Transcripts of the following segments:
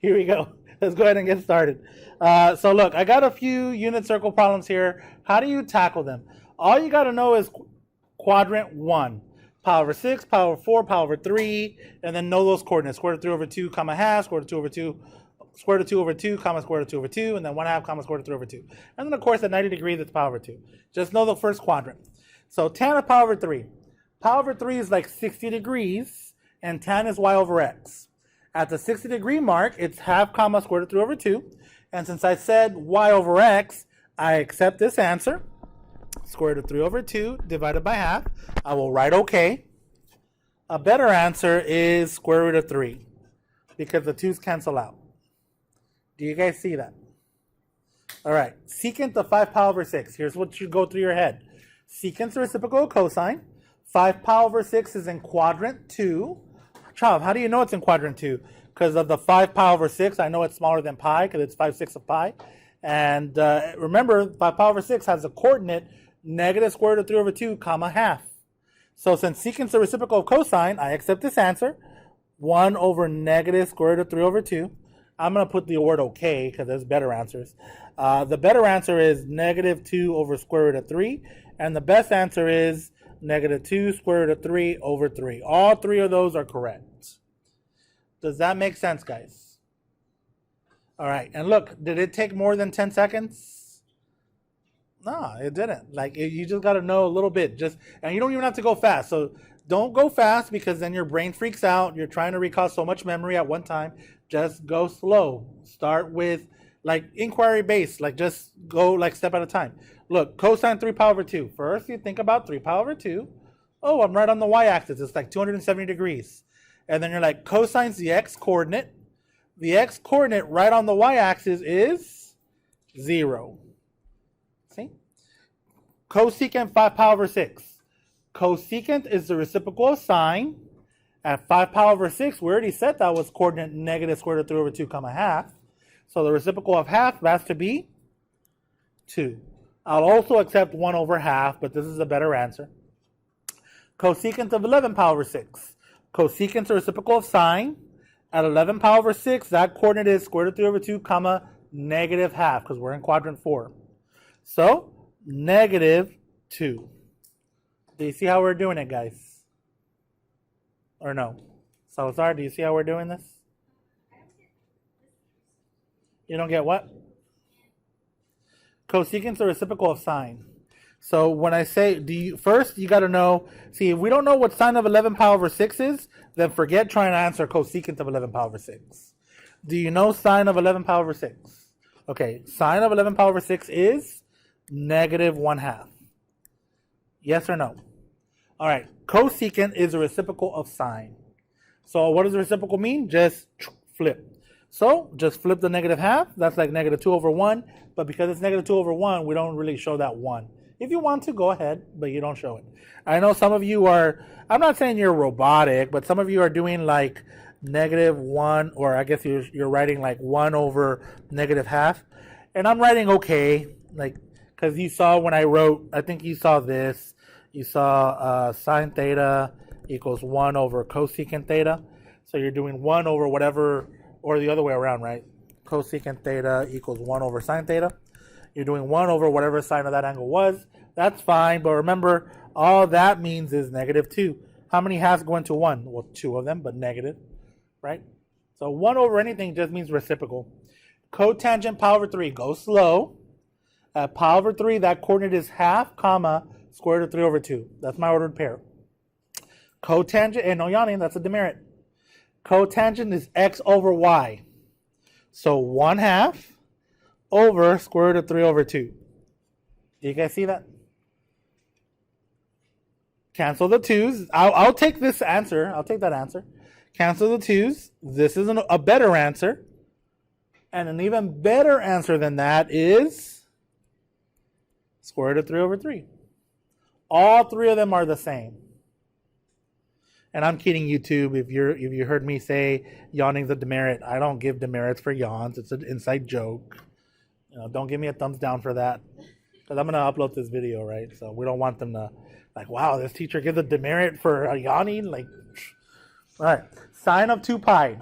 Here we go. Let's go ahead and get started. So look, I got a few unit circle problems here. How do you tackle them? All you got to know is quadrant 1. Power over 6, power over 4, power over 3, and then know those coordinates. Square root of 3 over 2, comma half, square root of 2 over 2, square root of 2 over 2, comma square root of 2 over 2, and then 1 half, comma square root of 3 over 2. And then, of course, at 90 degrees, it's power over 2. Just know the first quadrant. So tan of power over 3. Power over 3 is like 60 degrees, and tan is y over x. At the 60 degree mark, it's half comma square root of 3 over 2. And since I said y over x, I accept this answer. Square root of 3 over 2 divided by half. I will write OK. A better answer is square root of 3 because the 2's cancel out. Do you guys see that? All right. Secant of 5 power over 6. Here's what should go through your head. Secant's the reciprocal of cosine. 5 power over 6 is in quadrant 2. Chav, how do you know it's in quadrant 2? Because of the 5 power over 6, I know it's smaller than pi because it's 5/6 of pi. And remember, 5 power over 6 has a coordinate negative square root of 3 over 2, comma half. So since secant's the reciprocal of cosine, I accept this answer. 1 over negative square root of 3 over 2. I'm going to put the word OK because there's better answers. The better answer is negative 2 over square root of 3. And the best answer is negative 2 square root of 3 over 3. All three of those are correct. Does that make sense, guys? All right. And look, did it take more than 10 seconds? No, it didn't. You just got to know a little bit. And you don't even have to go fast. So don't go fast because then your brain freaks out. You're trying to recall so much memory at one time. Just go slow. Start with inquiry based. Just go step at a time. Look, cosine 3 power over 2. First, you think about 3 power over 2. Oh, I'm right on the y-axis. It's 270 degrees. And then you're like, cosine's the x-coordinate. The x-coordinate right on the y-axis is 0. See? Cosecant 5 power over 6. Cosecant is the reciprocal of sine. At 5 power over 6, we already said that was coordinate negative square root of 3 over 2, comma half. So the reciprocal of half has to be 2. I'll also accept 1 over half, but this is a better answer. Cosecant of 11 power over 6. Cosecant's the reciprocal of sine. At 11 power over 6, that coordinate is square root of 3 over 2, comma negative half, because we're in quadrant 4. So, negative 2. Do you see how we're doing it, guys? Or no? Salazar, do you see how we're doing this? You don't get what? Cosecant's the reciprocal of sine. So when I say, first you got to know, see, if we don't know what sine of 11 power over 6 is, then forget trying to answer cosecant of 11 power over 6. Do you know sine of 11 power over 6? Okay, sine of 11 power over 6 is negative 1/2. Yes or no? All right, cosecant is a reciprocal of sine. So what does the reciprocal mean? Just flip. So just flip the negative half. That's like negative 2 over 1. But because it's negative 2 over 1, we don't really show that 1. If you want to, go ahead, but you don't show it. I know some of you are, I'm not saying you're robotic, but some of you are doing negative 1, or I guess you're writing 1 over negative half. And I'm writing okay, because you saw when I wrote, I think you saw this. You saw sine theta equals 1 over cosecant theta. So you're doing 1 over whatever, or the other way around, right? Cosecant theta equals 1 over sine theta. You're doing 1 over whatever sine of that angle was. That's fine, but remember, all that means is negative 2. How many halves go into 1? Well, 2 of them, but negative, right? So 1 over anything just means reciprocal. Cotangent power over 3. Go slow. At power over 3, that coordinate is half, comma, square root of 3 over 2. That's my ordered pair. Cotangent, and no yawning, that's a demerit. Cotangent is x over y. So 1/2 over square root of 3 over 2. Do you guys see that? Cancel the 2's. I'll take this answer. I'll take that answer. Cancel the 2's. This is a better answer. And an even better answer than that is square root of 3 over 3. All three of them are the same. And I'm kidding YouTube. If you heard me say yawning's a demerit, I don't give demerits for yawns. It's an inside joke. Don't give me a thumbs down for that, because I'm gonna upload this video, right? So we don't want them to wow, this teacher gives a demerit for yawning. All right, sine of 2 pi.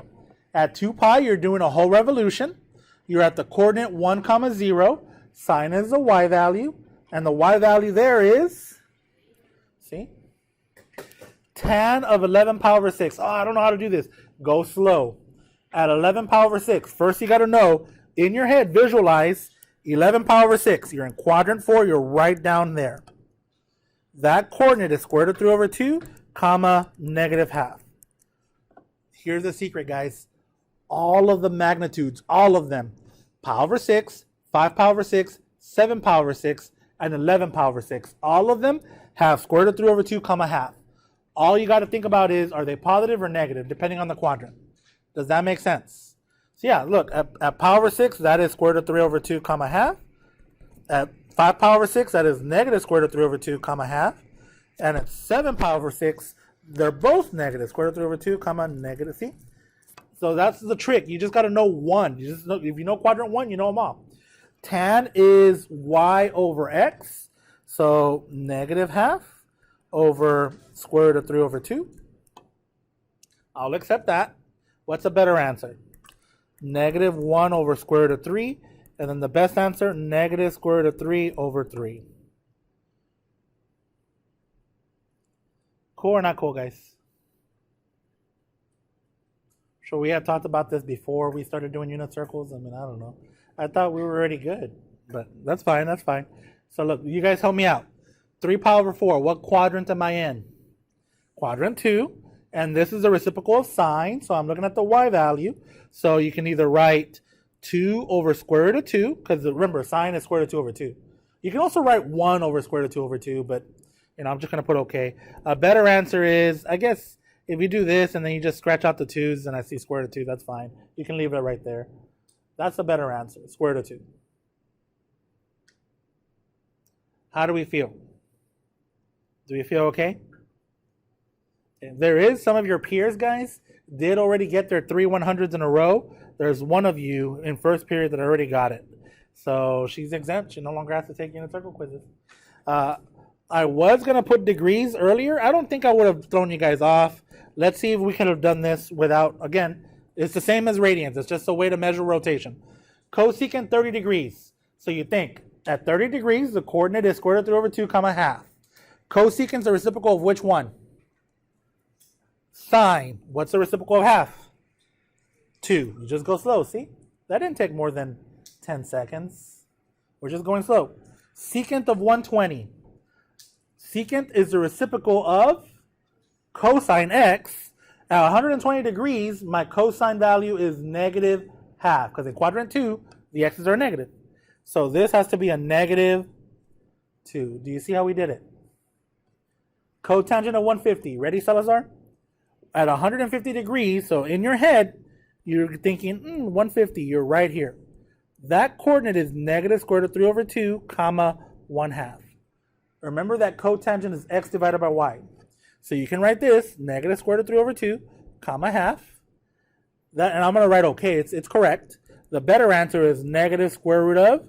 At 2 pi, you're doing a whole revolution. You're at the coordinate 1, comma 0. Sine is the y value. And the y value there is, see, tan of 11 pi over 6. Oh, I don't know how to do this. Go slow. At 11 pi over 6, first you got to know, in your head, visualize 11 pi over 6. You're in quadrant 4. You're right down there. That coordinate is square root of 3 over 2, comma, negative half. Here's the secret, guys. All of the magnitudes, all of them, pi over 6, 5 pi over 6, 7 pi over 6, and 11 pi over 6. All of them have square root of 3 over 2, comma, half. All you got to think about is, are they positive or negative, depending on the quadrant. Does that make sense? So yeah, look, at pi over 6, that is square root of 3 over 2, comma, half. At 5 pi over 6, that is negative square root of 3 over 2, comma, half. And at 7 pi over 6, they're both negative, square root of 3 over 2, comma, negative. See? So that's the trick. You just got to know one. You just know, if you know quadrant 1, you know them all. Tan is y over x. So negative half over square root of 3 over 2. I'll accept that. What's a better answer? Negative 1 over square root of 3. And then the best answer, negative square root of 3 over 3. Cool or not cool, guys? Sure, we had talked about this before we started doing unit circles. I mean, I don't know. I thought we were already good, but that's fine, that's fine. So look, you guys help me out. 3 pi over 4, what quadrant am I in? Quadrant 2, and this is the reciprocal of sine, so I'm looking at the y value. So you can either write 2 over square root of 2, because remember, sine is square root of 2 over 2. You can also write 1 over square root of 2 over 2, but I'm just going to put okay. A better answer is, I guess, if you do this and then you just scratch out the 2's and I see square root of 2, that's fine. You can leave it right there. That's a better answer, square root of 2. How do we feel? Do we feel okay? There is some of your peers, guys, did already get their 3 100s in a row. There's one of you in first period that already got it. So she's exempt. She no longer has to take unit circle quizzes. I was going to put degrees earlier. I don't think I would have thrown you guys off. Let's see if we could have done this without, again, it's the same as radians. It's just a way to measure rotation. Cosecant 30 degrees. So you think, at 30 degrees, the coordinate is square root of 3 over 2, comma, half. Cosecant is the reciprocal of which one? Sine. What's the reciprocal of half? 2. You just go slow, see? That didn't take more than 10 seconds. We're just going slow. Secant of 120. Secant is the reciprocal of cosine x. At 120 degrees, my cosine value is negative half, because in quadrant 2, the x's are negative. So this has to be a negative 2. Do you see how we did it? Cotangent of 150. Ready, Salazar? At 150 degrees, so in your head, you're thinking, 150, you're right here. That coordinate is negative square root of 3 over 2, comma, 1/2. Remember that cotangent is x divided by y. So you can write this, negative square root of 3 over 2, comma, half. That, and I'm going to write okay, it's correct. The better answer is negative square root of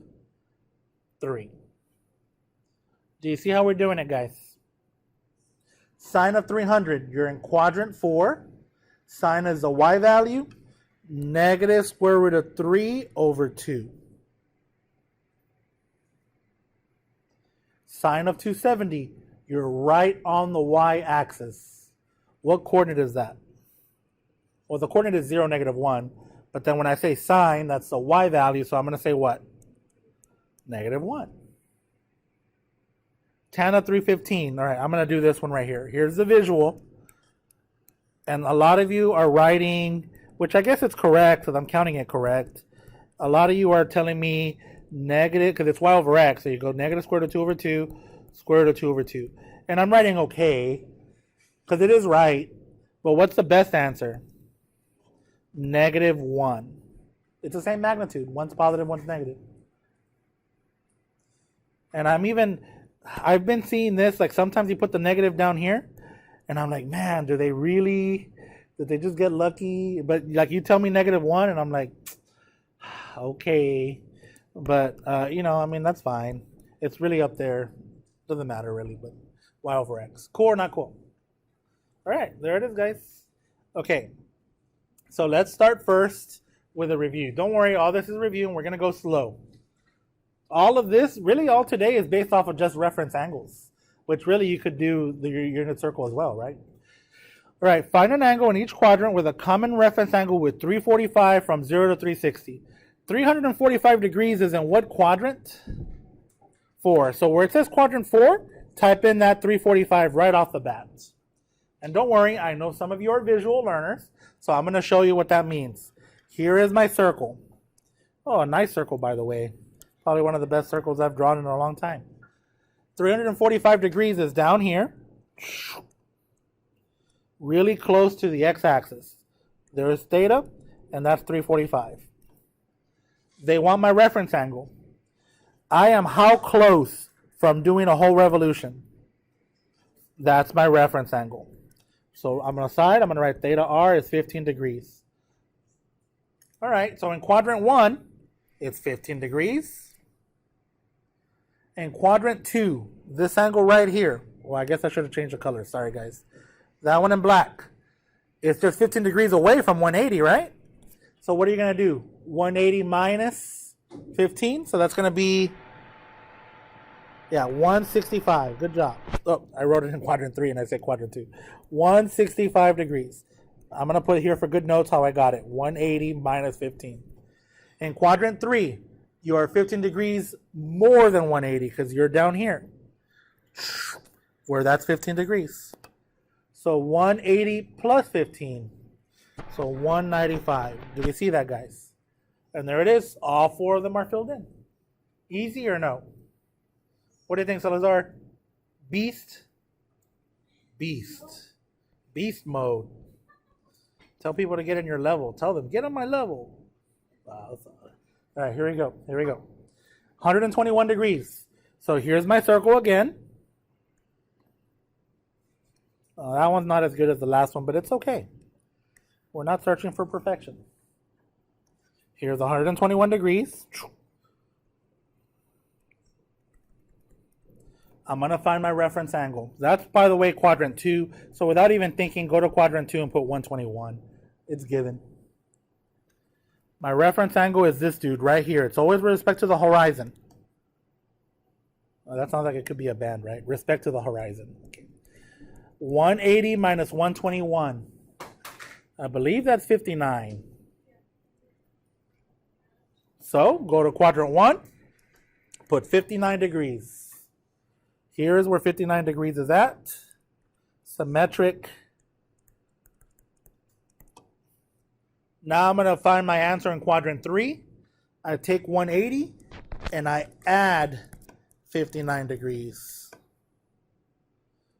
3. Do you see how we're doing it, guys? Sine of 300, you're in quadrant 4. Sine is the y value, negative square root of 3 over 2. Sine of 270, you're right on the y-axis. What coordinate is that? Well, the coordinate is 0, negative 1. But then when I say sine, that's the y value, so I'm going to say what? Negative 1. Tan of 315. All right, I'm going to do this one right here. Here's the visual. And a lot of you are writing, which I guess it's correct because I'm counting it correct. A lot of you are telling me negative, because it's y over x. So you go negative square root of 2 over 2, square root of 2 over 2. And I'm writing okay, because it is right. But what's the best answer? Negative 1. It's the same magnitude. One's positive, one's negative. And I've been seeing this, like sometimes you put the negative down here, and I'm like, man, did they just get lucky? But like you tell me negative 1, and I'm like, okay. But, I mean, that's fine. It's really up there. Doesn't matter really, but y over x. Cool or not cool? All right, there it is, guys. Okay. So let's start first with a review. Don't worry, all this is a review and we're going to go slow. All of this, really all today is based off of just reference angles, which really you could do the unit circle as well, right? All right, find an angle in each quadrant with a common reference angle with 345 from 0 to 360. 345 degrees is in what quadrant? 4. So where it says quadrant 4, type in that 345 right off the bat. And don't worry, I know some of you are visual learners, so I'm going to show you what that means. Here is my circle. Oh, a nice circle, by the way. Probably one of the best circles I've drawn in a long time. 345 degrees is down here, really close to the x-axis. There is theta, and that's 345. They want my reference angle. I am how close from doing a whole revolution? That's my reference angle. So I'm going to write theta r is 15 degrees. All right, so in quadrant 1, it's 15 degrees. In quadrant 2, this angle right here, well, I guess I should have changed the color. Sorry, guys. That one in black. It's just 15 degrees away from 180, right? So what are you going to do? 180 minus 15. So that's going to be, 165. Good job. Oh, I wrote it in quadrant 3 and I said quadrant 2. 165 degrees. I'm going to put here for good notes how I got it. 180 minus 15. In quadrant 3, you are 15 degrees more than 180 because you're down here where that's 15 degrees. So 180 plus 15. So 195. Do we see that, guys? And there it is. All 4 of them are filled in. Easy or no? What do you think, Salazar? Beast? Beast. Beast mode. Tell people to get in your level. Tell them, get on my level. All right, here we go. 121 degrees. So here's my circle again. That one's not as good as the last one, but it's okay. We're not searching for perfection. Here's 121 degrees. I'm going to find my reference angle. That's, by the way, quadrant 2. So without even thinking, go to quadrant 2 and put 121. It's given. My reference angle is this dude right here. It's always with respect to the horizon. Oh, that sounds like it could be a band, right? Respect to the horizon. Okay. 180 minus 121. I believe that's 59. So go to quadrant 1, put 59 degrees. Here is where 59 degrees is at. Symmetric. Now I'm going to find my answer in quadrant 3. I take 180 and I add 59 degrees.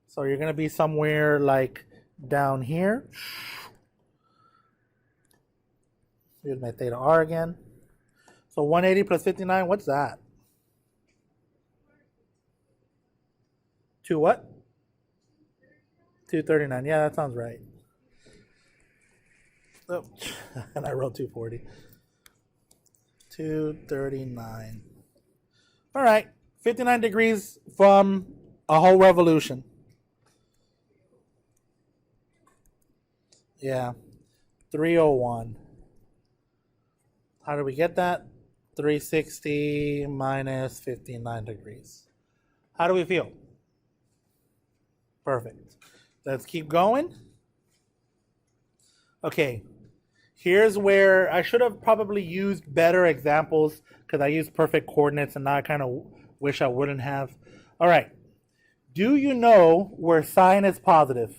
So you're going to be somewhere like down here. Here's my theta r again. So 180 plus 59, what's that? 2 what? 239. Yeah, that sounds right. Oh, and I wrote 240. 239. All right, 59 degrees from a whole revolution. Yeah, 301. How do we get that? 360 minus 59 degrees. How do we feel? Perfect. Let's keep going. Okay, here's where I should have probably used better examples because I used perfect coordinates and now I kind of wish I wouldn't have. All right, do you know where sine is positive?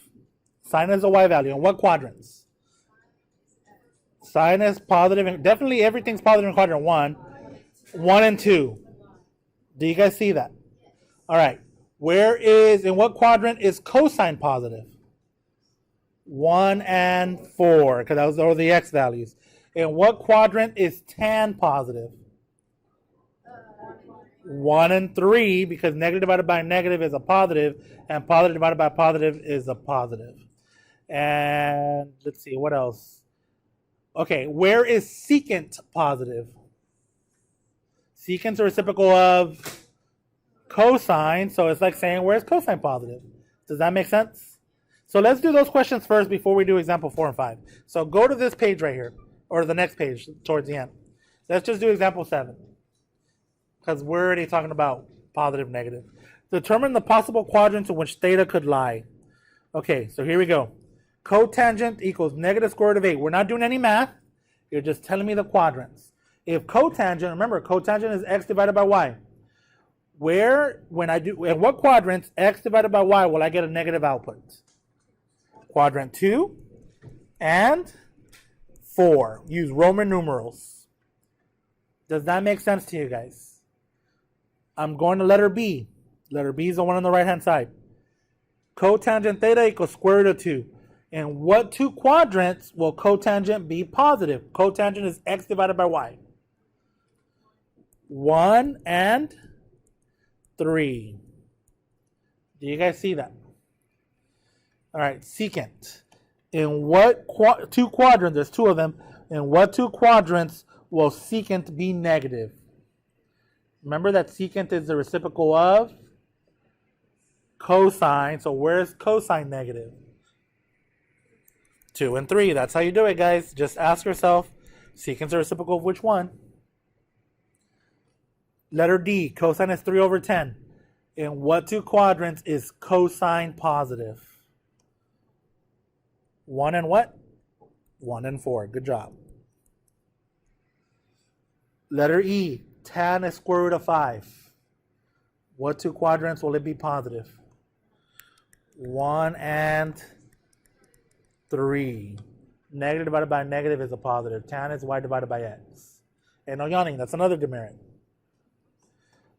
Sine is a y value. In what quadrants? Sine is positive. Definitely everything's positive in quadrant 1. 1 and 2. Do you guys see that? All right. In what quadrant is cosine positive? 1 and 4, because those are the x values. In what quadrant is tan positive? 1 and 3, because negative divided by negative is a positive, and positive divided by positive is a positive. And let's see, what else? Okay, where is secant positive? Secant's a reciprocal of cosine, so it's like saying, where's cosine positive? Does that make sense? So let's do those questions first before we do example 4 and 5. So go to this page right here, or the next page towards the end. Let's just do example 7, because we're already talking about positive, negative. Determine the possible quadrants in which theta could lie. Okay, so here we go. Cotangent equals negative square root of 8. We're not doing any math. You're just telling me the quadrants. If cotangent, remember, cotangent is x divided by y. In what quadrants, x divided by y, will I get a negative output? Quadrant 2 and 4. Use Roman numerals. Does that make sense to you guys? I'm going to letter B. Letter B is the one on the right-hand side. Cotangent theta equals square root of 2. In what two quadrants will cotangent be positive? Cotangent is x divided by y. 1 and 3. Do you guys see that? All right, secant. In what two quadrants, there's 2 of them, in what 2 quadrants will secant be negative? Remember that secant is the reciprocal of cosine, so where's cosine negative? 2 and 3, that's how you do it, guys. Just ask yourself, secant's the reciprocal of which one? Letter D, cosine is 3 over 10. In what 2 quadrants is cosine positive? 1 and what? 1 and 4. Good job. Letter E, tan is square root of 5. What 2 quadrants will it be positive? 1 and 3. Negative divided by negative is a positive. Tan is y divided by x. And no yawning, that's another demerit.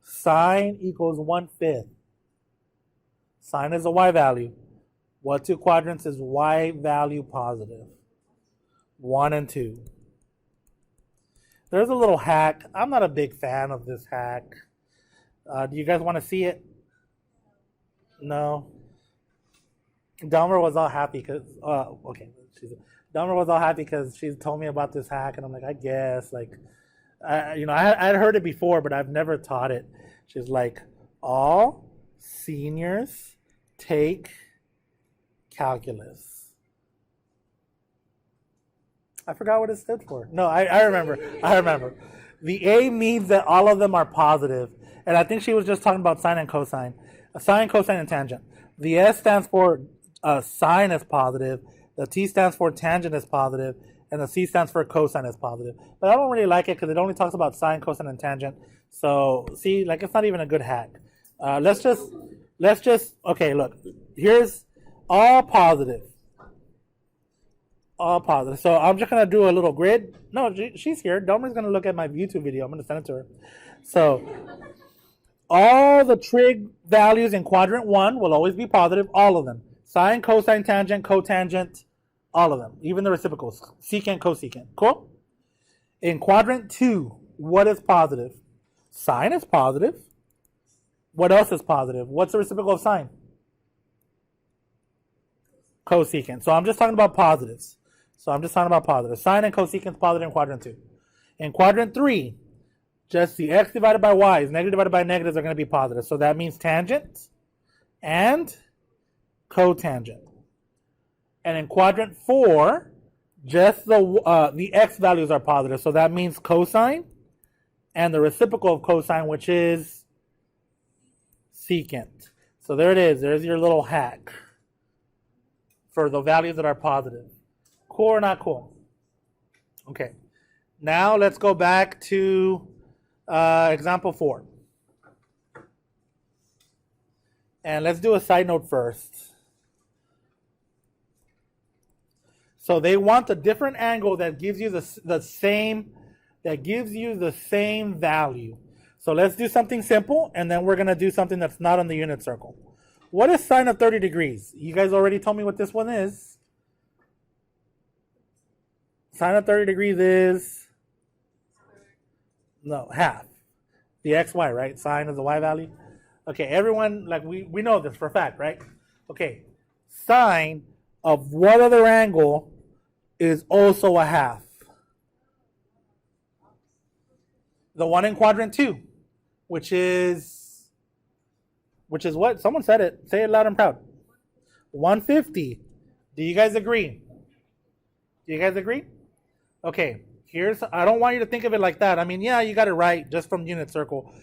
Sine equals 1/5. Sine is a y value. What 2 quadrants is y value positive? 1 and 2. There's a little hack. I'm not a big fan of this hack. Do you guys want to see it? No. Delmer was all happy because Delmer was all happy because she told me about this hack, and I'm like, I guess, like, I'd heard it before, but I've never taught it. She's like, all seniors take calculus. I forgot what it stood for. No, I remember. I remember. The A means that all of them are positive, and I think she was just talking about sine and cosine. Sine, cosine, and tangent. The S stands for sine is positive. The T stands for tangent is positive, and the C stands for cosine is positive. But I don't really like it because it only talks about sine, cosine, and tangent. So see, like, it's not even a good hack. Let's just okay. Look, here's all positive. All positive. So I'm just gonna do a little grid. No, she's here. Domer's gonna look at my YouTube video. I'm gonna send it to her. So all the trig values in quadrant 1 will always be positive. All of them. Sine, cosine, tangent, cotangent, all of them. Even the reciprocals. Secant, cosecant. Cool? In quadrant 2, what is positive? Sine is positive. What else is positive? What's the reciprocal of sine? Cosecant. So I'm just talking about positives. Sine and cosecant is positive in quadrant 2. In quadrant 3, just the x divided by y is negative divided by negatives are going to be positive. So that means tangent and cotangent. And in quadrant 4, just the x values are positive. So that means cosine and the reciprocal of cosine, which is secant. So there it is. There's your little hack for the values that are positive. Cool or not cool? Okay. Now let's go back to example 4. And let's do a side note first. So they want a different angle that gives you the same value. So let's do something simple, and then we're going to do something that's not on the unit circle. What is sine of 30 degrees? You guys already told me what this one is. Sine of 30 degrees is half. The xy, right? Sine is the y value. Okay, everyone, like we know this for a fact, right? Okay, sine of what other angle is also a half? The one in quadrant 2, which is what? Someone said it. Say it loud and proud. 150. Do you guys agree? Do you guys agree? Okay, I don't want you to think of it like that. I mean, yeah, you got it right just from unit circle.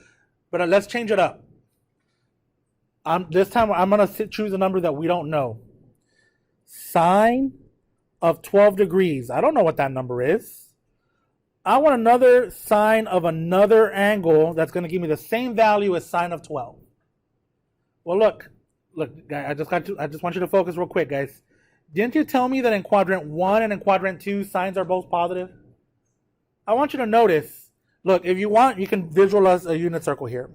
But let's change it up. This time I'm going to choose a number that we don't know. Sine of 12 degrees. I don't know what that number is. I want another sine of another angle that's going to give me the same value as sine of 12. Well, look, guys, I just want you to focus real quick, guys. Didn't you tell me that in quadrant 1 and in quadrant 2, sines are both positive? I want you to notice. Look, if you want, you can visualize a unit circle here.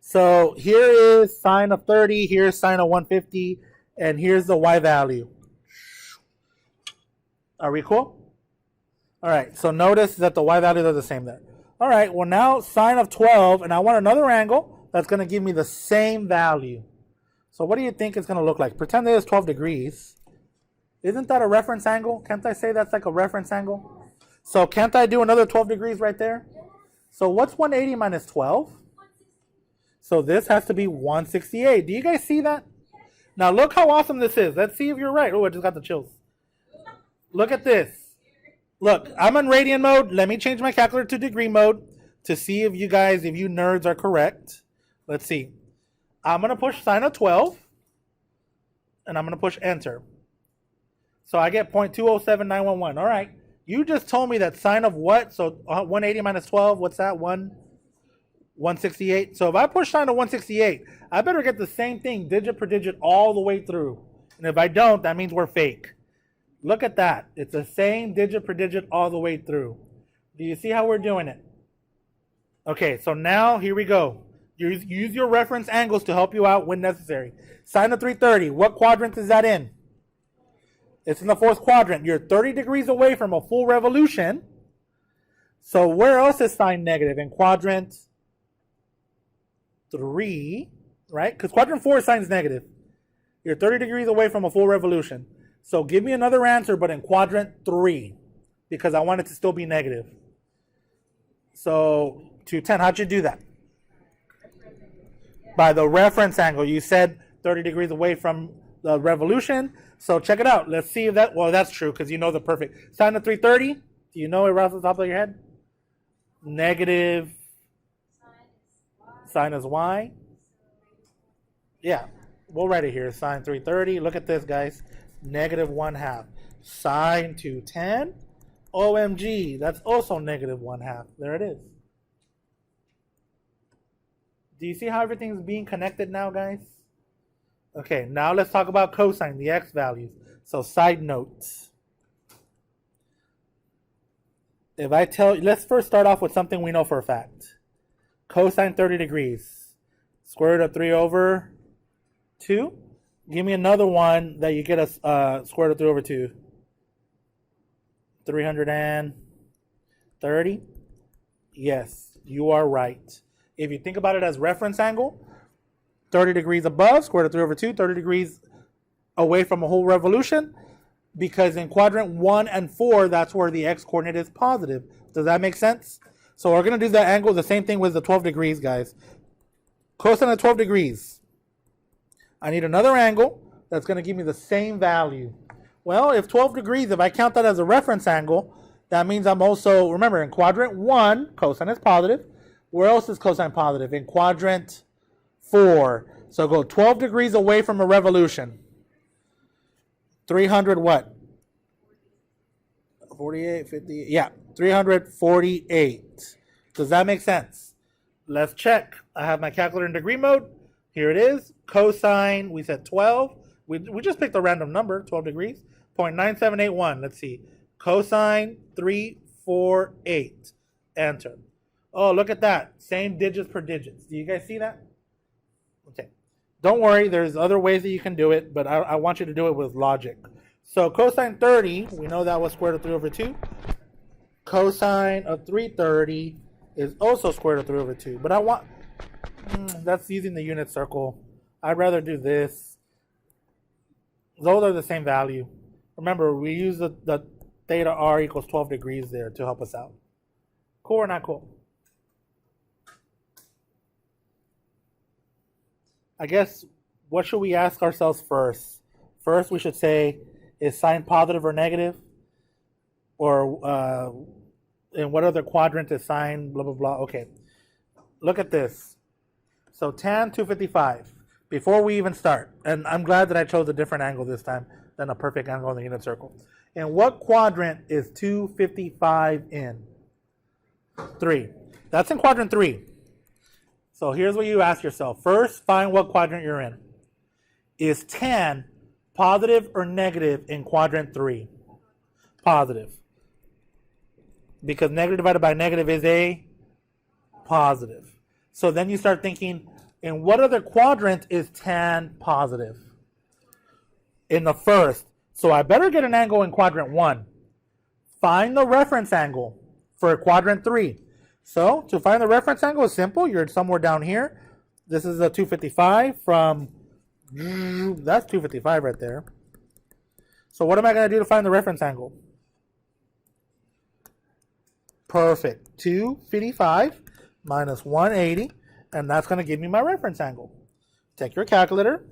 So here is sine of 30, here's sine of 150, and here's the y value. Are we cool? All right, so notice that the y values are the same there. All right, well now sine of 12, and I want another angle that's going to give me the same value. So what do you think it's going to look like? Pretend it is 12 degrees. Isn't that a reference angle? Can't I say that's like a reference angle? So can't I do another 12 degrees right there? So what's 180 minus 12? So this has to be 168. Do you guys see that? Now look how awesome this is. Let's see if you're right. Oh, I just got the chills. Look at this. Look, I'm in radian mode. Let me change my calculator to degree mode to see if you nerds are correct. Let's see. I'm going to push sine of 12. And I'm going to push enter. So I get 0.207911. All right. You just told me that sine of what? So 180 minus 12, what's that? 168. So if I push sine of 168, I better get the same thing digit per digit all the way through. And if I don't, that means we're fake. Look at that. It's the same digit per digit all the way through. Do you see how we're doing it? Okay, so now here we go. Use your reference angles to help you out when necessary. Sine of 330, what quadrant is that in? It's in the fourth quadrant. You're 30 degrees away from a full revolution. So where else is sine negative? In quadrant 3, right? Because quadrant 4 is sine's negative. You're 30 degrees away from a full revolution. So give me another answer, but in quadrant 3, because I want it to still be negative. So 210, how'd you do that? By the reference angle. You said 30 degrees away from the revolution. So check it out. Let's see if that, well, that's true because you know the perfect. Sine of 330, do you know it right off the top of your head? Negative sine is y. Yeah, we'll write it here. Sine 330. Look at this, guys. Negative 1/2. Sine 210. OMG, that's also negative 1/2. There it is. Do you see how everything's being connected now, guys? Okay, now let's talk about cosine, the x values. So side notes. If I tell you, let's first start off with something we know for a fact. Cosine 30 degrees. Square root of 3 over 2. Give me another one that you get a square root of 3 over 2. 330. Yes, you are right. If you think about it as reference angle, 30 degrees above, square root of 3 over 2, 30 degrees away from a whole revolution, because in quadrant 1 and 4, that's where the x-coordinate is positive. Does that make sense? So we're going to do that angle, the same thing with the 12 degrees, guys. Cosine of 12 degrees. I need another angle that's going to give me the same value. Well, if 12 degrees, if I count that as a reference angle, that means I'm also, remember, in quadrant 1, cosine is positive. Where else is cosine positive? In quadrant 4. So go 12 degrees away from a revolution. 300 what? 48, 50, yeah, 348. Does that make sense? Let's check. I have my calculator in degree mode. Here it is. Cosine, we said 12. We just picked a random number, 12 degrees. 0.9781. Let's see. Cosine 348. Enter. Oh, look at that. Same digits per digits. Do you guys see that? Okay. Don't worry. There's other ways that you can do it, but I want you to do it with logic. So cosine 30, we know that was square root of 3 over 2. Cosine of 330 is also square root of 3 over 2. But I want, that's using the unit circle. I'd rather do this. Those are the same value. Remember, we use the theta r equals 12 degrees there to help us out. Cool or not cool? I guess what should we ask ourselves first? First, we should say, is sine positive or negative? Or in what other quadrant is sine, blah, blah, blah. Okay, look at this. So tan 255, before we even start, and I'm glad that I chose a different angle this time than a perfect angle in the unit circle. And what quadrant is 255 in? 3. That's in quadrant 3. So here's what you ask yourself. First, find what quadrant you're in. Is tan positive or negative in quadrant 3? Positive. Because negative divided by negative is a positive. So then you start thinking, in what other quadrant is tan positive? In the first. So I better get an angle in quadrant 1. Find the reference angle for quadrant 3. So to find the reference angle is simple. You're somewhere down here. This is a 255 from, that's 255 right there. So what am I going to do to find the reference angle? Perfect. 255 minus 180, and that's going to give me my reference angle. Take your calculator.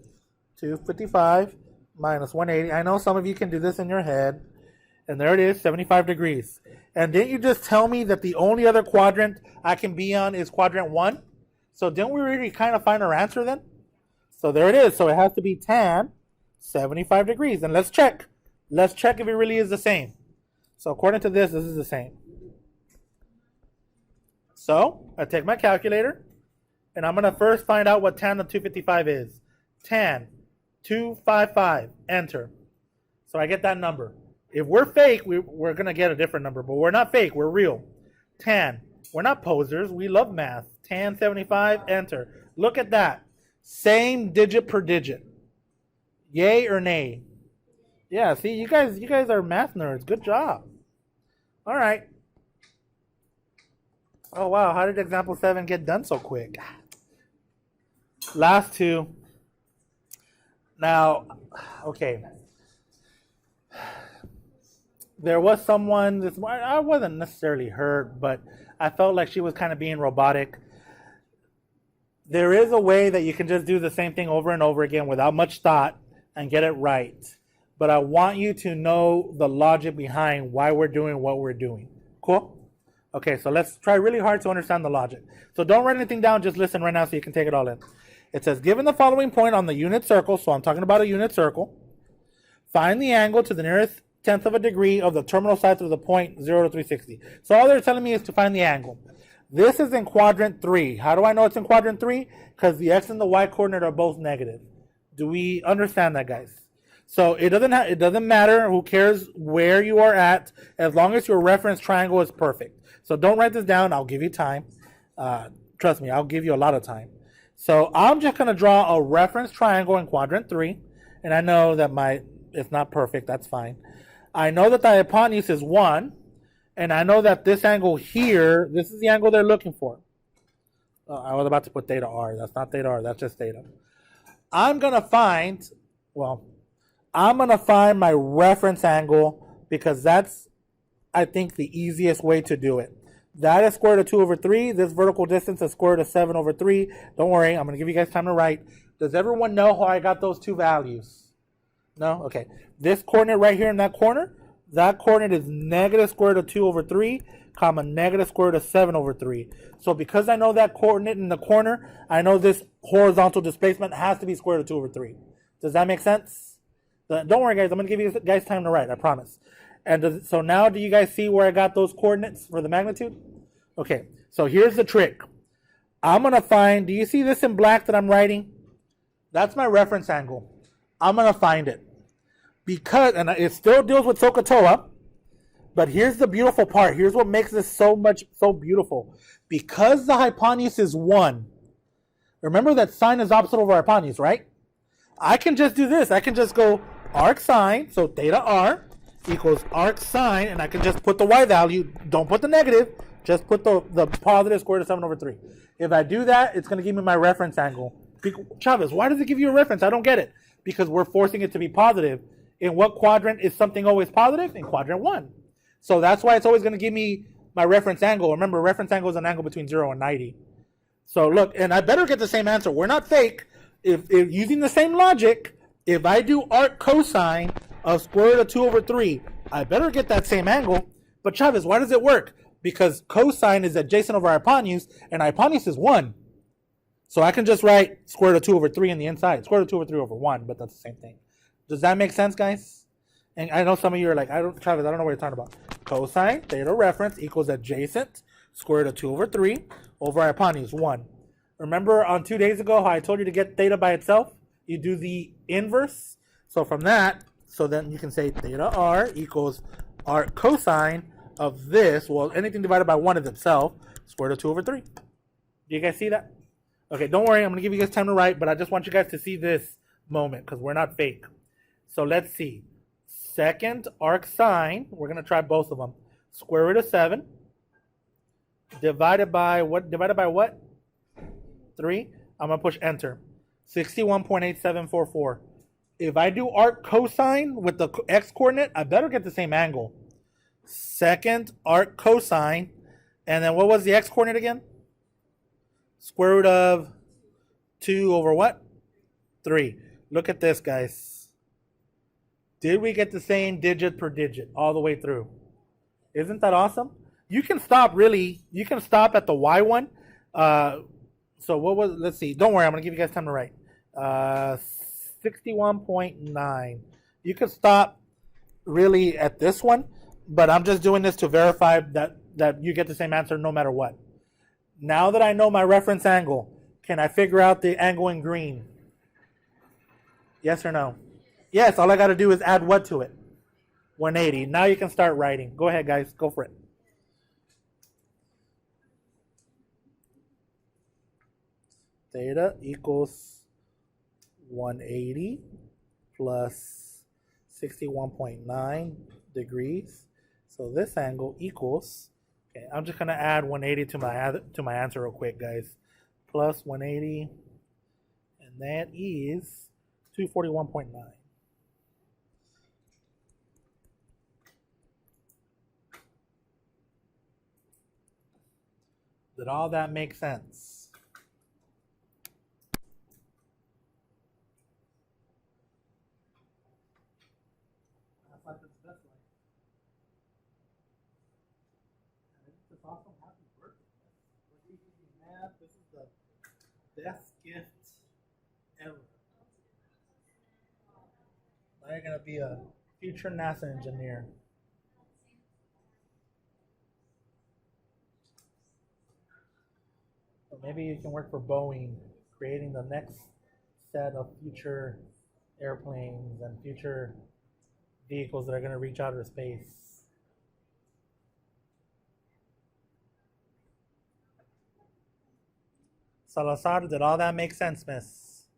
255 minus 180. I know some of you can do this in your head. And there it is, 75 degrees. And didn't you just tell me that the only other quadrant I can be on is quadrant 1? So didn't we already kind of find our answer then? So there it is. So it has to be tan 75 degrees. And let's check. Let's check if it really is the same. So according to this is the same. So I take my calculator, and I'm going to first find out what tan of 255 is. Tan 255, enter. So I get that number. If we're fake, we're going to get a different number, but we're not fake, we're real. Tan, we're not posers, we love math. Tan 75, enter. Look at that. Same digit per digit. Yay or nay? Yeah, see, you guys are math nerds. Good job. All right. Oh, wow. How did example 7 get done so quick? Last two. Now, okay. There was someone this morning. I wasn't necessarily hurt, but I felt like she was kind of being robotic. There is a way that you can just do the same thing over and over again without much thought and get it right. But I want you to know the logic behind why we're doing what we're doing. Cool? Okay, so let's try really hard to understand the logic. So don't write anything down, just listen right now so you can take it all in. It says, given the following point on the unit circle, so I'm talking about a unit circle, find the angle to the nearest tenth of a degree of the terminal sides of the point 0 to 360. So all they're telling me is to find the angle. This is in quadrant 3. How do I know it's in quadrant 3? Because the x and the y coordinate are both negative. Do we understand that, guys? So it doesn't matter. Who cares where you are at, as long as your reference triangle is perfect. So don't write this down. I'll give you time. Trust me, I'll give you a lot of time. So I'm just going to draw a reference triangle in quadrant 3. And I know that it's not perfect. That's fine. I know that the hypotenuse is 1. And I know that this angle here, this is the angle they're looking for. I was about to put theta r. That's not theta r. That's just theta. I'm going to find my reference angle because that's, I think, the easiest way to do it. That is square root of 2 over 3. This vertical distance is square root of 7 over 3. Don't worry. I'm going to give you guys time to write. Does everyone know how I got those two values? No? Okay. This coordinate right here in that corner, that coordinate is negative square root of 2 over 3, comma, negative square root of 7 over 3. So because I know that coordinate in the corner, I know this horizontal displacement has to be square root of 2 over 3. Does that make sense? Don't worry, guys. I'm going to give you guys time to write. I promise. And so now do you guys see where I got those coordinates for the magnitude? Okay. So here's the trick. I'm going to find, do you see this in black that I'm writing? That's my reference angle. I'm going to find it. Because, and it still deals with SOHCAHTOA, but here's the beautiful part. Here's what makes this so beautiful. Because the hypotenuse is 1, remember that sine is opposite over hypotenuse, right? I can just do this. I can just go arc sine, so theta r equals arc sine, and I can just put the y value. Don't put the negative. Just put the positive square root of 7 over 3. If I do that, it's going to give me my reference angle. Chavez, why does it give you a reference? I don't get it. Because we're forcing it to be positive. In what quadrant is something always positive? In quadrant 1. So that's why it's always going to give me my reference angle. Remember, reference angle is an angle between 0 and 90. So look, and I better get the same answer. We're not fake. if using the same logic, if I do arc cosine of square root of 2 over 3, I better get that same angle. But Chavez, why does it work? Because cosine is adjacent over hypotenuse, and hypotenuse is 1. So I can just write square root of 2 over 3 in the inside. Square root of 2 over 3 over 1, but that's the same thing. Does that make sense, guys? And I know some of you are like, Travis, I don't know what you're talking about. Cosine, theta reference equals adjacent square root of 2 over 3 over hypotenuse, 1. Remember on 2 days ago how I told you to get theta by itself? You do the inverse. So from that, so then you can say theta r equals arc cosine of this, well, anything divided by 1 is itself, square root of 2 over 3. Do you guys see that? Okay, don't worry, I'm going to give you guys time to write, but I just want you guys to see this moment because we're not fake. So let's see. Second arc sine, we're going to try both of them. Square root of 7 divided by what? Divided by what? 3. I'm going to push enter. 61.8744. If I do arc cosine with the x coordinate, I better get the same angle. Second arc cosine, and then what was the x coordinate again? Square root of 2 over what? 3. Look at this, guys. Did we get the same digit per digit all the way through? Isn't that awesome? You can stop really. You can stop at the y one. So what was? Let's see. Don't worry. I'm gonna give you guys time to write. 61.9. You can stop really at this one, but I'm just doing this to verify that you get the same answer no matter what. Now that I know my reference angle, can I figure out the angle in green? Yes or no? Yes, all I got to do is add what to it? 180. Now you can start writing. Go ahead, guys. Go for it. Theta equals 180 plus 61.9 degrees. So this angle equals, okay, I'm just going to add 180 to my answer real quick, guys. Plus 180, and that is 241.9. Did all that make sense? That's like the best way. It's awesome. Happy birthday. Man, this is the best gift ever. Now you're going to be a future NASA engineer. Maybe you can work for Boeing, creating the next set of future airplanes and future vehicles that are going to reach outer space. Salazar, did all that make sense, miss?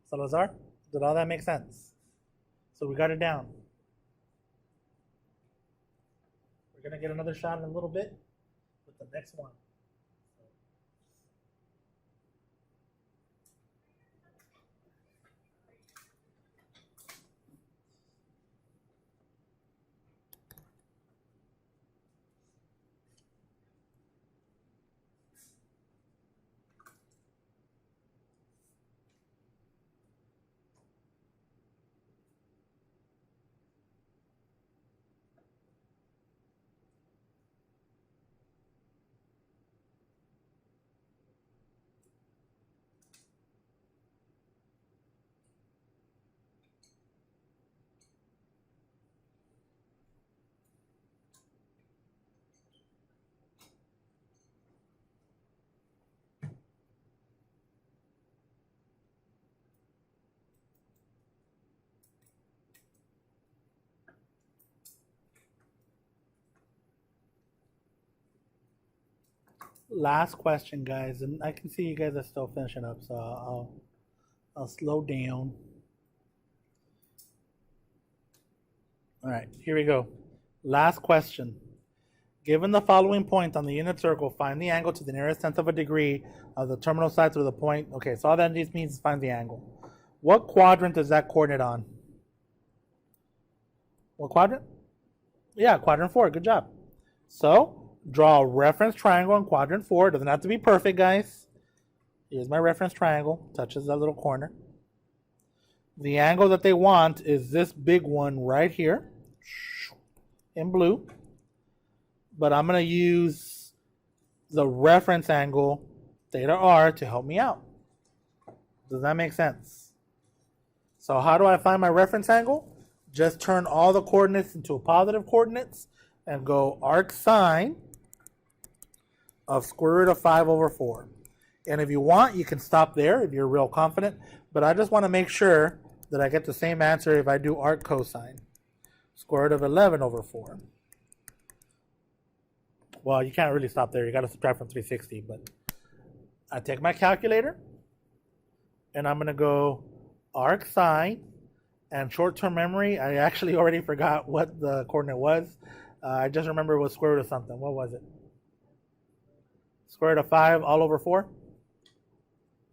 Salazar, did all that make sense? So we got it down. We're going to get another shot in a little bit with the next one. Last question, guys, and I can see you guys are still finishing up, so I'll slow down. All right, here we go. Last question. Given the following point on the unit circle, find the angle to the nearest tenth of a degree of the terminal sides of the point. Okay, so all that just means is find the angle. What quadrant is that coordinate on? What quadrant? Yeah, quadrant 4. Good job. So draw a reference triangle in quadrant 4. It doesn't have to be perfect, guys. Here's my reference triangle, touches that little corner. The angle that they want is this big one right here in blue. But I'm going to use the reference angle, theta r, to help me out. Does that make sense? So how do I find my reference angle? Just turn all the coordinates into positive coordinates and go arc sine of square root of 5 over 4. And if you want, you can stop there if you're real confident. But I just want to make sure that I get the same answer if I do arc cosine. Square root of 11 over 4. Well, you can't really stop there. You got to subtract from 360. But I take my calculator, and I'm going to go arc sine. And short-term memory, I actually already forgot what the coordinate was. I just remember it was square root of something. What was it? Square root of 5 all over 4?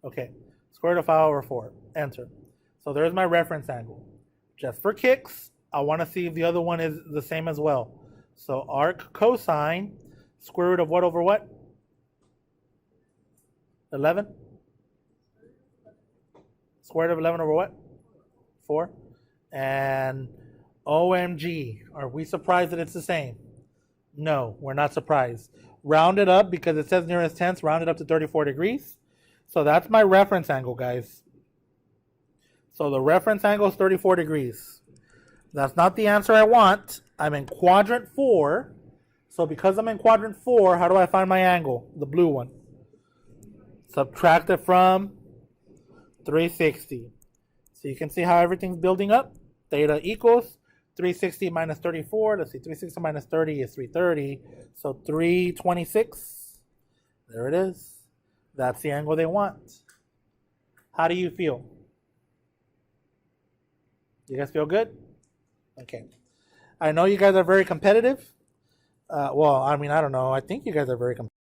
Okay. Square root of 5 over 4. Enter. So there's my reference angle. Just for kicks, I want to see if the other one is the same as well. So arc cosine, square root of what over what? 11? Square root of 11 over what? 4. And OMG, are we surprised that it's the same? No, we're not surprised. Round it up because it says nearest tenths, round it up to 34 degrees. So that's my reference angle, guys. So the reference angle is 34 degrees. That's not the answer I want. I'm in quadrant 4. So because I'm in quadrant 4, how do I find my angle? The blue one. Subtract it from 360. So you can see how everything's building up. Theta equals 360 minus 34. Let's see, 360 minus 30 is 330. So 326. There it is. That's the angle they want. How do you feel? You guys feel good? Okay. I know you guys are very competitive. Well, I mean, I don't know. I think you guys are very competitive.